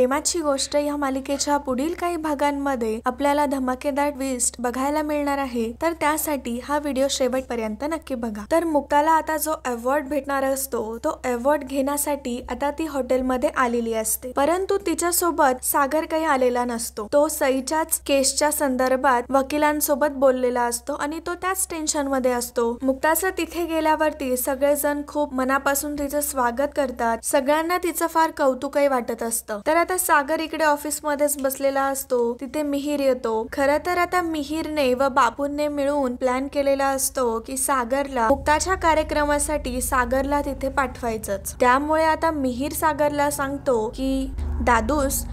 प्रेमाची गोष्ट या मालिकेच्या पुढील काही भागांमध्ये आपल्याला धमाकेदार ट्विस्ट बघायला मिळणार आहे, तर त्यासाठी हा व्हिडिओ शेवटपर्यंत नक्की बघा। तर मुक्ताला आता जो अवॉर्ड भेटणार असतो तो अवॉर्ड घेण्यासाठी आता ती हॉटेलमध्ये आलेली असते, परंतु तिच्या सोबत सागर काही आलेला नसतो। तो सईच्याच केसच्या संदर्भात वकिलांसोबत बोललेला असतो आणि तो त्याच टेन्शन मध्ये असतो। मुक्ताचं तिथे गेल्यावरती सगळेजण खूप मनापासून तिचं स्वागत करतात, सगळ्यांना तिचं फार कौतुकही वाटत असतं। तर आता सागर इकडे ऑफिस मध्येच बसलेला असतो, तिथे मिहिर येतो। खरं तर आता मिहिरने व बापूंने मिळून प्लॅन केलेला असतो की सागरला मुक्ताच्या कार्यक्रमासाठी सागरला तिथे पाठवायचंच। त्यामुळे आता मिहिर सागरला सांगतो की दादूस,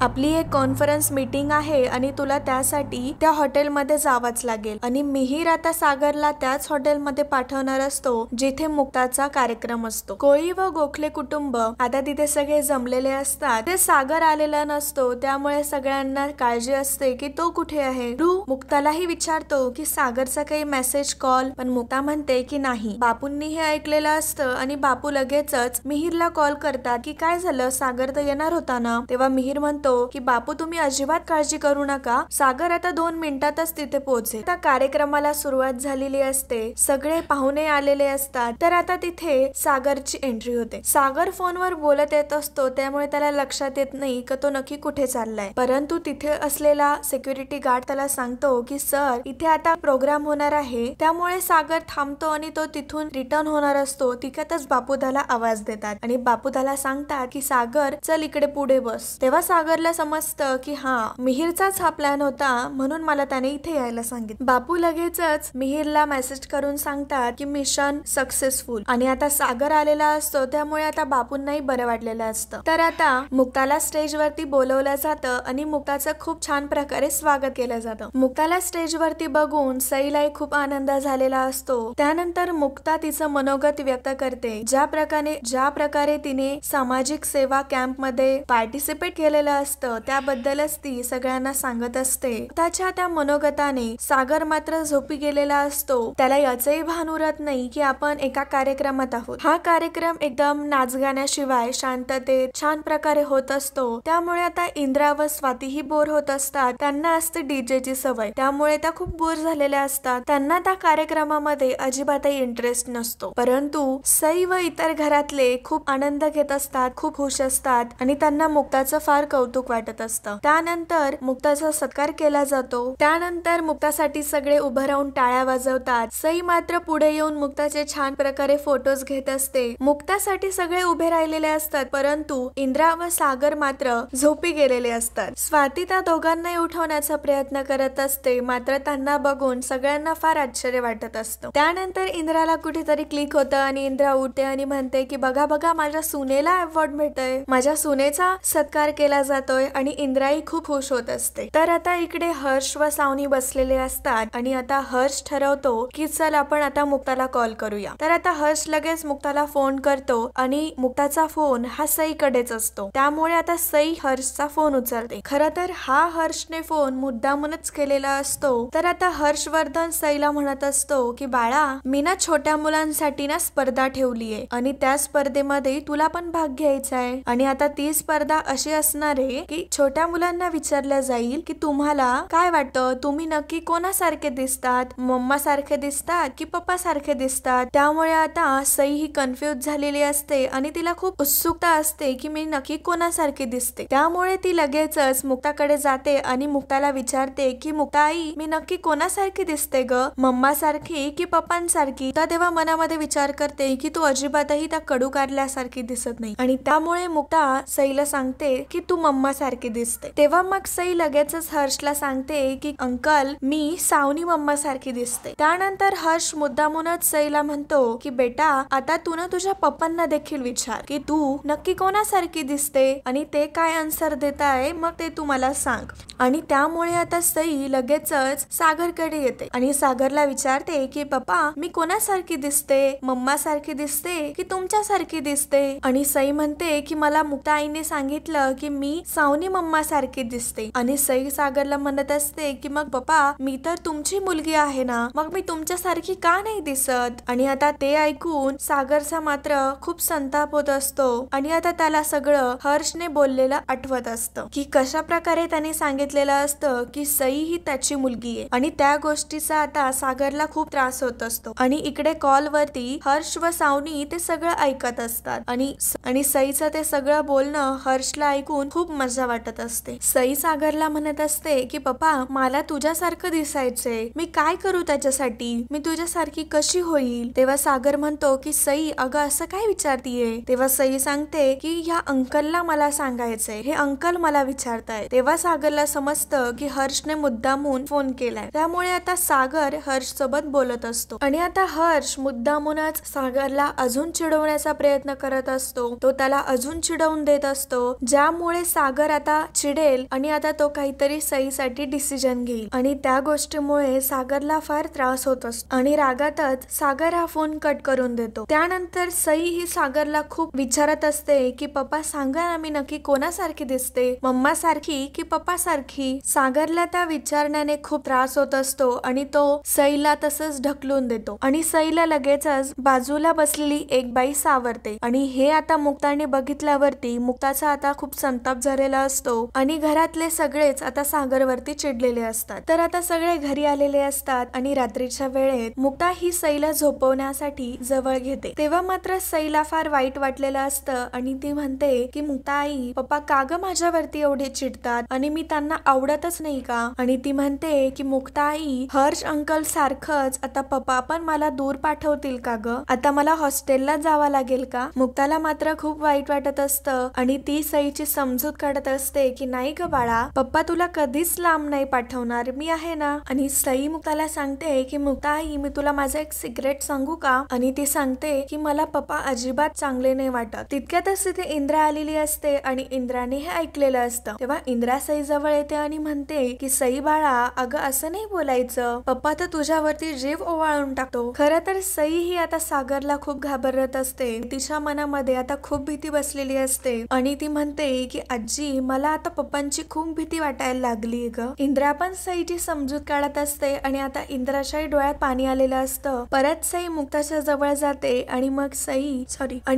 आपली एक कॉन्फरन्स मीटिंग आहे आणि तुला त्यासाठी त्या हॉटेलमध्ये जावंच लागेल। आणि मिहिर आता सागरला त्याच हॉटेलमध्ये पाठवणार असतो जिथे मुक्ताचा कार्यक्रम असतो। कोळी व गोखले कुटुंब आता तिथे सगळे जमलेले असतात। ते सागर आलेला नसतो, त्यामुळे सगळ्यांना काळजी असते की तो कुठे आहे। मुक्तालाही विचारतो की सागरचा काही मेसेज कॉल, पण मुक्ता म्हणते की नाही। बापूंनी हे ऐकलेलं असतं आणि बापू लगेचच मिहिरला कॉल करतात की काय झालं, सागर तर येणार होता ना। तेव्हा मिहिर म्हणतो की बापू तुम्ही अजिबात काळजी करू नका, सागर आता 2 मिनिटातच तिथे पोहोचेल। आता कार्यक्रमाला सुरुवात झालेली असते, सगळे पाहुणे आलेले असतात। तर आता तिथे सागरची एंट्री होते। सागर फोनवर बोलत येत असतो, त्यामुळे त्याला लक्षात येत नाही की तो नक्की कुठे चाललाय, परंतु तिथे असलेला सिक्युरिटी गार्ड त्याला सांगतो की सर इथे आता प्रोग्राम होणार आहे, त्यामुळे सागर थांबतो आणि तो तिथून रिटर्न होणार असतो। तिच्यातच बापू त्याला आवाज देतात आणि बापू त्याला सांगतात की सागर चल इकडे पुढे बस। तेव्हा सागरला समजतं की हा मिहिरचाच हा प्लॅन होता, म्हणून मला त्याने इथे यायला सांगितलं। बापू लगेचच मिहिरला मेसेज करून सांगतात की मिशन सक्सेसफुल। आणि आता सागर आलेला असतो, त्यामुळे आता बापूंनाही बरं वाटलेलं असतं। तर आता मुक्ताला स्टेजवरती बोलवलं जातं आणि मुक्ताचं खूप छान प्रकारे स्वागत केलं जातं। मुक्ताला स्टेजवरती बघून सईलाही खूप आनंद झालेला असतो। त्यानंतर मुक्ता तिचं मनोगत व्यक्त करते, ज्या प्रकारे तिने सामाजिक सेवा कॅम्प मध्ये पार्टिसिपेट केलेलं असतं त्याबद्दलच ती सगळ्यांना सांगत असते। त्याच्या त्या मनोगताने सागर मात्र झोपी गेलेला असतो, त्याला याचंही भान उरत नाही की आपण एका कार्यक्रमात आहोत। हा कार्यक्रम एकदम नाचगाण्याशिवाय शांततेत छान प्रकारे होत असतो, त्यामुळे आता इंद्रा व स्वातीही बोर होत असतात। त्यांना असते डीजेची सवय, त्यामुळे त्या खूप बोर झालेल्या असतात, त्यांना त्या कार्यक्रमामध्ये अजिबातही इंटरेस्ट नसतो। परंतु सई व इतर घरातले खूप आनंद घेत असतात, खूप खुश असतात आणि त्यांना मुक्ताचं फार कौतुक वाटत असतं। त्यानंतर मुक्ताचा सत्कार केला जातो। त्यानंतर मुक्तासाठी सगळे उभं राहून टाळ्या वाजवतात। सई मात्र पुढे येऊन मुक्ताचे छान प्रकारे फोटोज घेत असते। मुक्तासाठी सगळे उभे राहिलेले असतात, परंतु इंद्रा व सागर मात्र झोपी गेलेले असतात। स्वाती त्या दोघांनाही उठवण्याचा प्रयत्न करत असते, मात्र त्यांना बघून सगळ्यांना फार आश्चर्य वाटत असतं। त्यानंतर इंद्राला कुठेतरी क्लिक होतं आणि इंद्रा उठते आणि म्हणते की बघा बघा माझ्या सुनेला अवॉर्ड मिळतोय, माझ्या सुनेचा सत्कार केला जातोय आणि इंद्राही खूप खुश होत असते। तर आता इकडे हर्ष व सावनी बसलेले असतात आणि आता हर्ष ठरवतो की चल आपण आता मुक्ताला कॉल करूया। तर आता हर्ष लगेच मुक्ताला फोन करतो आणि मुक्ताचा फोन हा सईकडेच असतो, त्यामुळे आता सई हर्षचा फोन उचलते। खरं तर हा हर्षने फोन मुद्दामूनच केलेला असतो। तर आता हर्षवर्धन सईला म्हणत असतो की बाळा, मी ना छोट्या मुलांसाठी ना स्पर्धा ठेवलीये आणि त्या स्पर्धेमध्ये तुला पण भाग घ्यायचा आहे। आणि आता ती स्पर्धा अशी असणार आहे की छोट्या मुलांना विचारलं जाईल की तुम्हाला काय वाटतं, तुम्ही नक्की कोणासारखे दिसतात, मम्मा सारखे दिसतात की पप्पा सारखे दिसतात। त्यामुळे आता सई ही कन्फ्युज झालेली असते आणि तिला खूप उत्सुकता असते की मी नक्की कोणासारखी दिसते। त्यामुळे ती लगेचच मुक्ताकडे जाते आणि मुक्ताला विचारते की मुक्ताई, मी नक्की कोणासारखी दिसते ग, मम्मा सारखी की पप्पांसारखी। तर तेव्हा मनामध्ये विचार करते की तू अजिबातही त्या कडू कारल्यासारखी दिसत नाही आणि त्यामुळे मुक्ता सईला सांगते की तू मम्मा सारखी दिसते। तेव्हा मग सई लगेचच हर्षला सांगते की अंकल, मी सावनी मम्मा सारखी दिसते। त्यानंतर हर्ष मुद्दामूनच सईला म्हणतो की बेटा, आता तू ना तुझ्या पप्पांना देखील विचार की तू नक्की कोणासारखी दिसते आणि ते काय आन्सर देत आहे मग ते तू मला सांग। आणि त्यामुळे आता सई लगेचच सागरकडे येते आणि सागरला विचारते की पप्पा, मी कोणासारखी दिसते, मम्मा सारखी दिसते की तुमच्या सारखी दिसते। आणि सई म्हणते की मला मुक्ता आईने सांगितलं की मी सावनी मम्मा सारखी दिसते आणि सई सागरला म्हणत असते की मग पप्पा मी तर तुमची मुलगी आहे ना, मग मी तुमच्या सारखी का नाही दिसत. आणि आता ते ऐकून सागरचा मात्र खूप संताप होत असतो आणि आता त्याला सगळं हर्षने बोललेलं आठवत असतं की कशा प्रकारे त्याने सांगितलेलं असतं की सई ही त्याची मुलगी आहे आणि त्या गोष्टीचा आता सागरला खूप त्रास होत असतो. आणि इकडे कॉल वरती हर्ष व सावनी ते सगळं ऐकत असतात आणि सईचं ते सगळं बोलणं हर्षला ऐकून खूप मजा वाटत असते. सई सागरला म्हणत असते की पप्पा मला तुझ्यासारखं दिसायचंय, मी काय करू त्याच्यासाठी, मी तुझ्यासारखी कशी होईल. तेव्हा सागर म्हणतो की सई अगं असं काय विचारतीये. तेव्हा सई सांगते की या अंकलला मला सांगायचंय, हे अंकल मला विचारताय. तेव्हा सागरला समजतं की हर्षने मुद्दामून फोन केलाय, त्यामुळे आता सागर हर्ष सोबत बोलत असतो आणि आता हर्ष मुद्दामूनच सागरला अजून चिडवण्याचा प्रयत्न करत असतो. तो त्याला अजून चिडवून देत असतो, ज्यामुळे सागर आता चिडेल आणि आता तो काहीतरी सईसाठी डिसिजन घेईल आणि त्या गोष्टीमुळे सागरला फार त्रास होत असतो आणि रागातच सागर हा फोन कट करून देतो. त्यानंतर सई ही सागरला खूप विचारत असते की पप्पा सांगा ना मी नक्की कोणासारखी दिसते, मम्मा सारखी की पप्पा सारखी. सागरला त्या विचारण्याने खूप त्रास होत असतो आणि तो सईला तसंच ढकलून देतो आणि सईला लगेचच बाजूला बसलेली एक बाई सावरते आणि हे आता मुक्ताने बघितल्यावरती मुक्ताचा आता खूप संताप झालेला असतो आणि घरातले सगळेच आता सागरवरती चिडलेले असतात. तर आता सगळे घरी आलेले असतात आणि रात्रीच्या वेळेत मुक्ता ही सईला झोपवण्यासाठी जवळ घेते. तेव्हा मात्र सईला फार वाईट वाटलेलं असतं आणि ती म्हणते की मुक्ता आई पप्पा का ग माझ्यावरती एवढे चिडतात आणि मी त्यांना आवडतच नाही का. आणि ती म्हणते की मुक्ता आई हर्ष अंकल सारखंच आता पप्पा पण मला दूर पाठवतील का ग, आता मला हॉस्टेलला जावं लागेल का. मुक्ताला मात्र खूप वाईट वाटत असतं आणि ती सईची समजूत काढत असते की नाही ग बाळा, पप्पा तुला कधीच लांब नाही पाठवणार, मी आहे ना. आणि सई मुक्ताला सांगते की मुक्ता आई मी तुला माझं एक सिक्रेट सांगू का. आणि ती सांगते की मला पप्पा अजिबात चांगले नाही वाटत. तितक्यातच तिथे इंद्रा आलेली असते आणि इंद्राने हे ऐकलेलं असतं. तेव्हा इंद्रा सई जवळ येते आणि म्हणते की सई बाळा अगं असं नाही बोलायचं, पप्पा तर तुझ्यावरती जीव ओवाळून टाकतो. खरं तर सई ही आता सागरला खूप घाबरत असते, तिच्या मनामध्ये आता खूप भीती बसलेली असते आणि ती म्हणते की आजी मला आता पप्पांची खूप भीती वाटायला लागली ग. इंद्रा पण सईची समजूत काढत असते आणि आता इंद्राच्याही डोळ्यात पाणी आलेलं असतं. परत सई मुक्ताच्या जवळ जाते आणि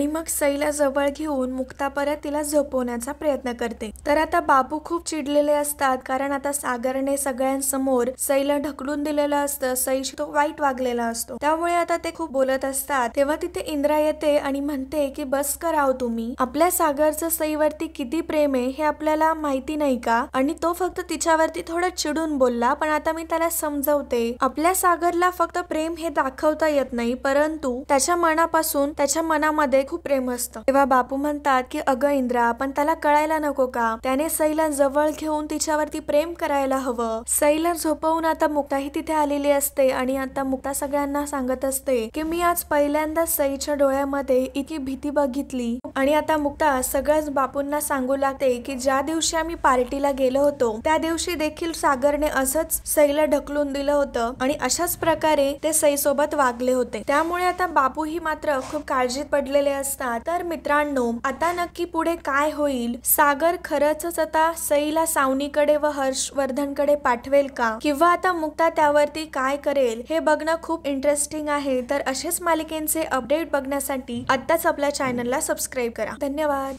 मग सईला जवळ घेऊन मुक्ता परत तिला झोपवण्याचा प्रयत्न करते. तर आता बाबू खूप चिडलेले असतात कारण आता सागरने सगळ्यांसमोर सईला ढकलून दिलेलं असतं, सईशी तो वाईट वागलेला असतो, त्यामुळे आता ते खूप बोलत असतात. तेव्हा तिथे इंद्रा येते आणि म्हणते की बस कराव तुम्ही, आपल्या सागरचं सईवरती किती प्रेम आहे हे आपल्याला माहिती नाही का आणि तो फक्त तिच्यावरती थोडं चिडून बोलला, पण आता मी त्याला समजवते आपल्या सागरला फक्त प्रेम हे दाखवता येत नाही परंतु त्याच्या मनापासून त्याच्या मनामध्ये खूप प्रेम असतं. तेव्हा बापू म्हणतात की अगं इंद्रा पण त्याला कळायला नको का, त्याने सईला जवळ घेऊन तिच्यावरती प्रेम करायला हवं. सईला झोपवून आता मुक्ताही तिथे आलेली असते आणि आता मुक्ता सगळ्यांना सांगत असते की मी आज पहिल्यांदा सईच्या डोळ्यामध्ये इतकी भीती बघितली. आणि आता मुक्ता सगळंच बापूंना सांगू लागते की ज्या दिवशी आम्ही पार्टीला गेलो होतो त्या दिवशी देखील सागरने असंच सईला ढकलून दिलं होतं आणि अशाच प्रकारे ते सई सोबत वागले होते. त्यामुळे आता बापू ही मात्र खूप काळजीत पडलेले असतात. तर मित्रांनो आता नक्की पुढे काय होईल, सागर खरंच आता सईला सावनीकडे व हर्षवर्धनकडे पाठवेल का किंवा आता मुक्ता त्यावरती काय करेल हे बघणं खूप इंटरेस्टिंग आहे. तर असेच मालिकेंचे अपडेट बघण्यासाठी आत्ताच आपल्या चॅनलला सबस्क्राईब करा. धन्यवाद.